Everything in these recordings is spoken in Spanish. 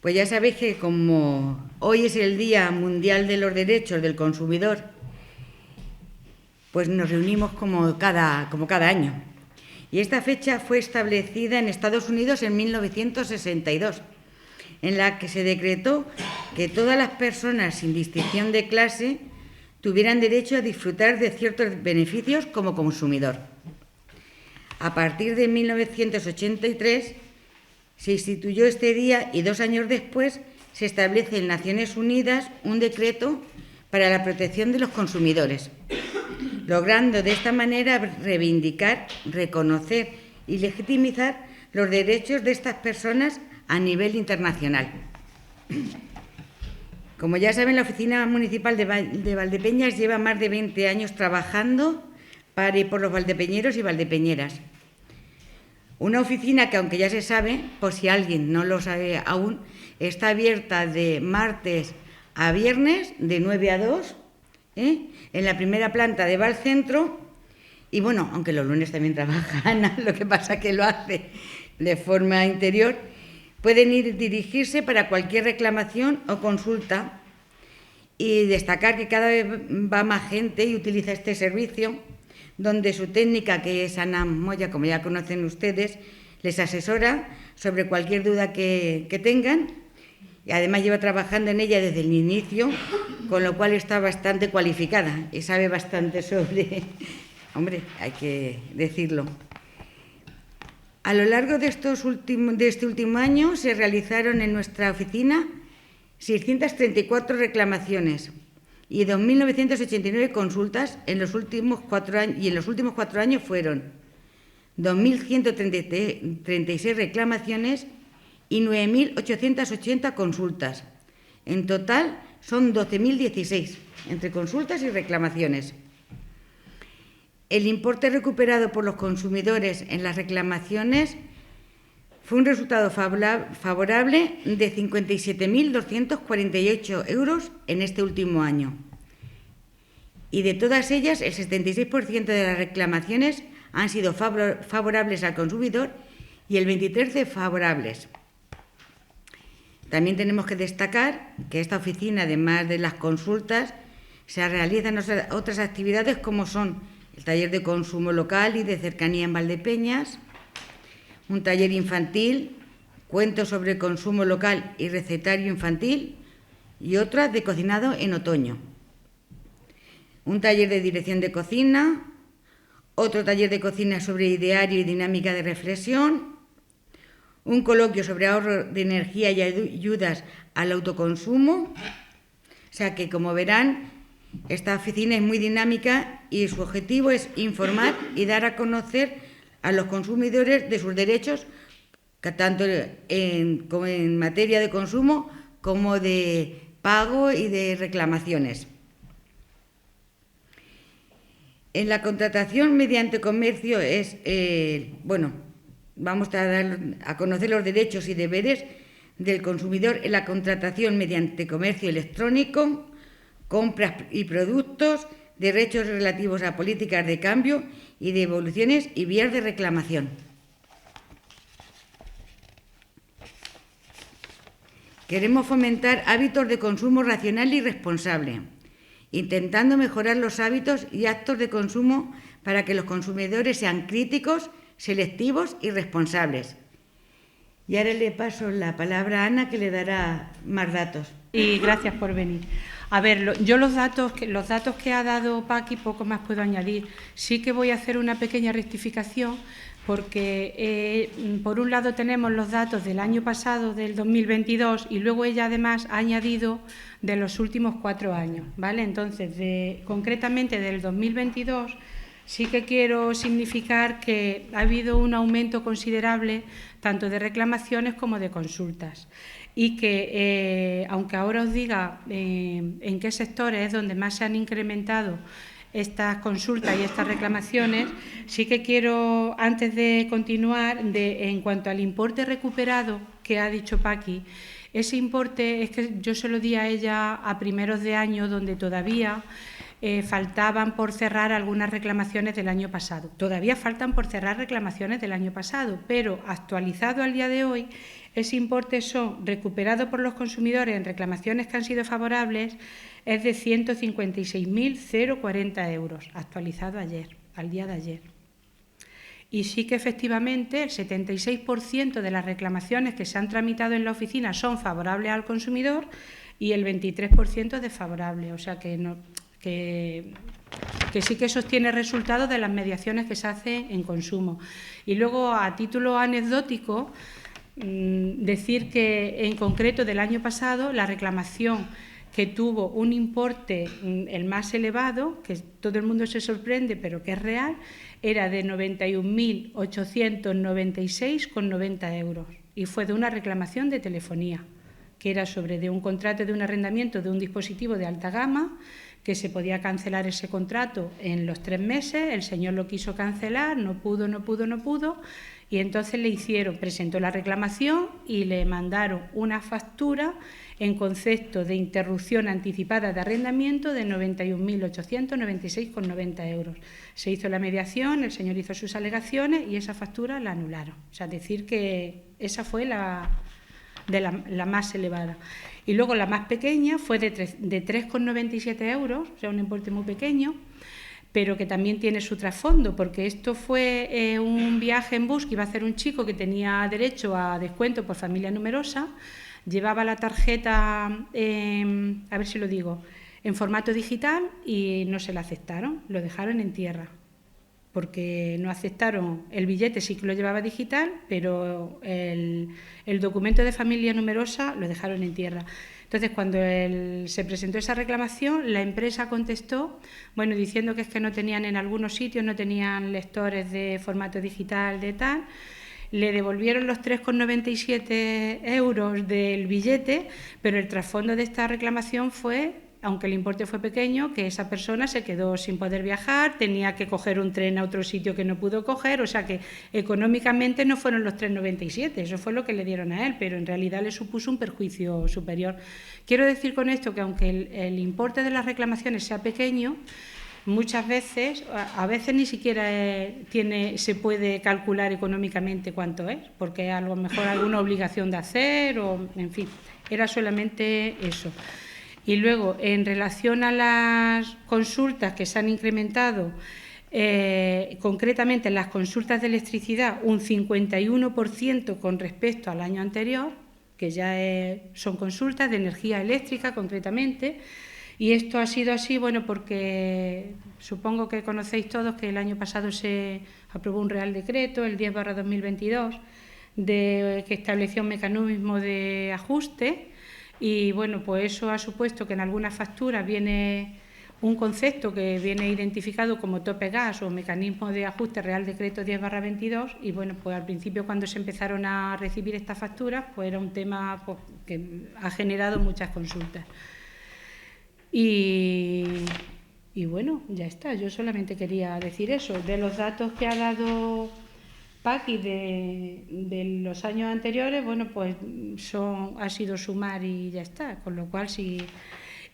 Pues ya sabéis que como hoy es el Día Mundial de los Derechos del Consumidor, pues nos reunimos como cada año. Y esta fecha fue establecida en Estados Unidos en 1962, en la que se decretó que todas las personas, sin distinción de clase, tuvieran derecho a disfrutar de ciertos beneficios como consumidor. A partir de 1983 se instituyó este día y 2 años después se establece en Naciones Unidas un decreto para la protección de los consumidores, logrando de esta manera reivindicar, reconocer y legitimizar los derechos de estas personas a nivel internacional. Como ya saben, la Oficina Municipal de Valdepeñas lleva más de 20 años trabajando para y por los valdepeñeros y valdepeñeras. Una oficina que, aunque ya se sabe, por si alguien no lo sabe aún, está abierta de martes a viernes, de 9 a 2, en la primera planta de Valcentro. Y bueno, aunque los lunes también trabaja Ana, lo que pasa que lo hace de forma interior, pueden dirigirse para cualquier reclamación o consulta. Y destacar que cada vez va más gente y utiliza este servicio, donde su técnica, que es Ana Moya, como ya conocen ustedes, les asesora sobre cualquier duda que tengan, y además lleva trabajando en ella desde el inicio, con lo cual está bastante cualificada y sabe bastante sobre... Hombre, hay que decirlo. A lo largo de este último año se realizaron en nuestra oficina 634 reclamaciones y 2.989 consultas en los últimos 4 años, y en los últimos 4 años fueron 2.136 reclamaciones y 9.880 consultas. En total son 12.016 entre consultas y reclamaciones. El importe recuperado por los consumidores en las reclamaciones fue un resultado favorable de 57.248 euros en este último año. Y de todas ellas, el 76% de las reclamaciones han sido favorables al consumidor y el 23% desfavorables. También tenemos que destacar que esta oficina, además de las consultas, se realizan otras actividades como son el taller de consumo local y de cercanía en Valdepeñas, un taller infantil, cuentos sobre consumo local y recetario infantil, y otra de cocinado en otoño. Un taller de dirección de cocina, otro taller de cocina sobre ideario y dinámica de reflexión, un coloquio sobre ahorro de energía y ayudas al autoconsumo. O sea que, como verán, esta oficina es muy dinámica y su objetivo es informar y dar a conocer a los consumidores de sus derechos, tanto en materia de consumo como de pago y de reclamaciones. En la contratación mediante comercio vamos a dar a conocer los derechos y deberes del consumidor en la contratación mediante comercio electrónico, compras y productos, derechos relativos a políticas de cambio y de devoluciones y vías de reclamación. Queremos fomentar hábitos de consumo racional y responsable, intentando mejorar los hábitos y actos de consumo para que los consumidores sean críticos, selectivos y responsables. Y ahora le paso la palabra a Ana, que le dará más datos. Y gracias por venir. A ver, yo los datos que ha dado Paqui, poco más puedo añadir. Sí que voy a hacer una pequeña rectificación, porque por un lado tenemos los datos del año pasado, del 2022, y luego ella además ha añadido de los últimos 4 años, ¿vale? Entonces, concretamente del 2022, sí que quiero significar que ha habido un aumento considerable tanto de reclamaciones como de consultas. Y que, aunque ahora os diga en qué sectores es donde más se han incrementado estas consultas y estas reclamaciones, sí que quiero, antes de continuar, en cuanto al importe recuperado que ha dicho Paqui, ese importe es que yo se lo di a ella a primeros de año, donde todavía faltaban por cerrar algunas reclamaciones del año pasado. Todavía faltan por cerrar reclamaciones del año pasado, pero actualizado al día de hoy, Ese importe son recuperados por los consumidores en reclamaciones que han sido favorables, es de 156.040 euros, actualizado ayer, al día de ayer. Y sí que efectivamente el 76% de las reclamaciones que se han tramitado en la oficina son favorables al consumidor y el 23% desfavorables. O sea que sí que sostiene resultados de las mediaciones que se hacen en consumo. Y luego, a título anecdótico, decir que en concreto del año pasado la reclamación que tuvo un importe el más elevado, que todo el mundo se sorprende pero que es real, era de 91.896,90 euros y fue de una reclamación de telefonía, que era sobre un contrato de un arrendamiento de un dispositivo de alta gama, que se podía cancelar ese contrato en los 3 meses, el señor lo quiso cancelar, no pudo, y entonces presentó la reclamación y le mandaron una factura en concepto de interrupción anticipada de arrendamiento de 91.896,90 euros. Se hizo la mediación, el señor hizo sus alegaciones y esa factura la anularon. O sea, decir que esa fue la más elevada. Y luego la más pequeña fue de 3,97 euros, o sea, un importe muy pequeño, pero que también tiene su trasfondo, porque esto fue un viaje en bus que iba a hacer un chico que tenía derecho a descuento por familia numerosa, llevaba la tarjeta, a ver si lo digo, en formato digital y no se la aceptaron, lo dejaron en tierra, porque no aceptaron el billete, sí que lo llevaba digital, pero el documento de familia numerosa lo dejaron en tierra. Entonces, cuando se presentó esa reclamación, la empresa contestó, bueno, diciendo que es que no tenían en algunos sitios, no tenían lectores de formato digital de tal, le devolvieron los 3,97 euros del billete, pero el trasfondo de esta reclamación fue, aunque el importe fue pequeño, que esa persona se quedó sin poder viajar, tenía que coger un tren a otro sitio que no pudo coger, o sea que económicamente no fueron los 3,97, eso fue lo que le dieron a él, pero en realidad le supuso un perjuicio superior. Quiero decir con esto que aunque el importe de las reclamaciones sea pequeño, muchas veces, a veces ni siquiera se puede calcular económicamente cuánto es, porque a lo mejor alguna obligación de hacer, o en fin, era solamente eso. Y luego, en relación a las consultas que se han incrementado, concretamente en las consultas de electricidad, un 51% con respecto al año anterior, que ya son consultas de energía eléctrica concretamente, y esto ha sido así, bueno, porque supongo que conocéis todos que el año pasado se aprobó un Real Decreto, el 10/2022, que estableció un mecanismo de ajuste. Y bueno, pues eso ha supuesto que en algunas facturas viene un concepto que viene identificado como tope gas o mecanismo de ajuste Real Decreto 10/22 y bueno, pues al principio cuando se empezaron a recibir estas facturas, pues era un tema pues, que ha generado muchas consultas. Y bueno, ya está, yo solamente quería decir eso. De los datos que ha dado Paqui de los años anteriores, bueno, pues ha sido sumar y ya está, con lo cual sí.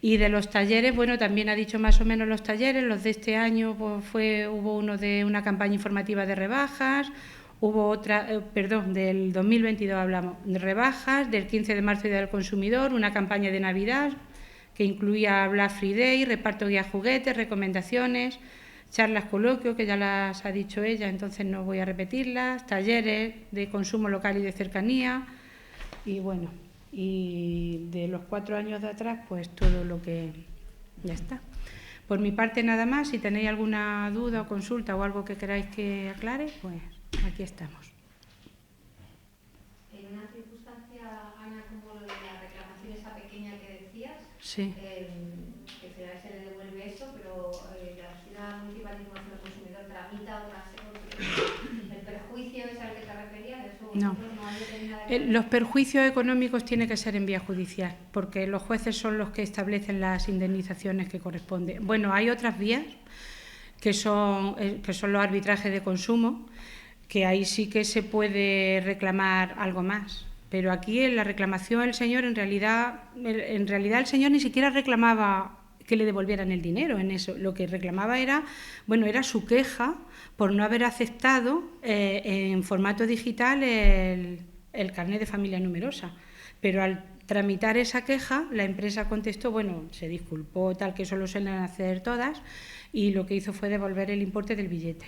Y de los talleres, bueno, también ha dicho más o menos los talleres, los de este año pues hubo uno de una campaña informativa de rebajas, hubo otra, del 2022 hablamos, de rebajas, del 15 de marzo Día del Consumidor, una campaña de Navidad que incluía Black Friday, reparto guía juguetes, recomendaciones, charlas coloquio, que ya las ha dicho ella, entonces no voy a repetirlas, talleres de consumo local y de cercanía, y bueno, y de los 4 años de atrás, pues todo lo que ya está. Por mi parte nada más, si tenéis alguna duda o consulta o algo que queráis que aclare, pues aquí estamos. En una circunstancia, Ana, como lo de la reclamación esa pequeña que decías, sí. Que se le devuelve eso, pero la Sociedad Municipal de Información del Consumidor tramita el perjuicio es al que te referías, eso no. Los perjuicios económicos tienen que ser en vía judicial, porque los jueces son los que establecen las indemnizaciones que corresponden. Bueno, hay otras vías que son los arbitrajes de consumo, que ahí sí que se puede reclamar algo más. Pero aquí en la reclamación el señor, en realidad el señor ni siquiera reclamaba que le devolvieran el dinero en eso. Lo que reclamaba era su queja por no haber aceptado en formato digital el carnet de familia numerosa. Pero al tramitar esa queja, la empresa contestó, bueno, se disculpó, tal, que eso lo suelen hacer todas, y lo que hizo fue devolver el importe del billete.